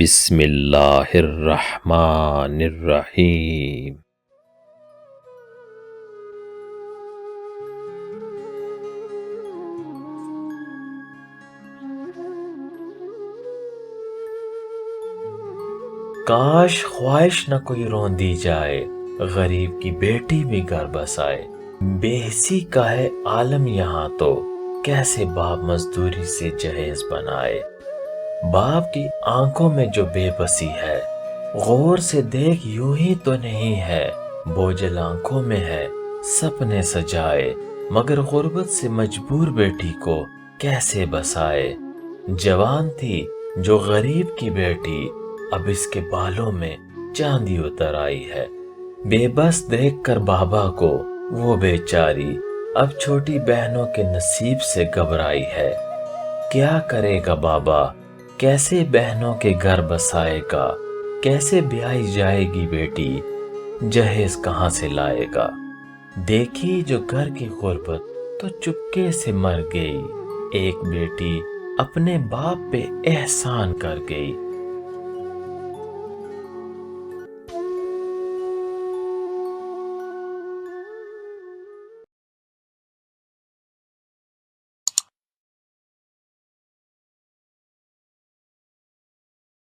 بسم اللہ الرحمن الرحیم۔ کاش خواہش نہ کوئی روندی جائے، غریب کی بیٹی بھی گھر بسائے۔ بے حسی کا ہے عالم یہاں تو، کیسے باپ مزدوری سے جہیز بنائے۔ باپ کی آنکھوں میں جو بے بسی ہے، غور سے دیکھ یوں ہی تو نہیں ہے۔ بوجھل آنکھوں میں ہے سپنے سجائے، مگر غربت سے مجبور بیٹی کو کیسے بسائے۔ جوان تھی جو غریب کی بیٹی، اب اس کے بالوں میں چاندی اتر آئی ہے۔ بے بس دیکھ کر بابا کو وہ بیچاری، اب چھوٹی بہنوں کے نصیب سے گھبرائی ہے۔ کیا کرے گا بابا، کیسے بہنوں کے گھر بسائے گا، کیسے بیائی جائے گی بیٹی، جہیز کہاں سے لائے گا۔ دیکھی جو گھر کی غربت تو چپکے سے مر گئی، ایک بیٹی اپنے باپ پہ احسان کر گئی۔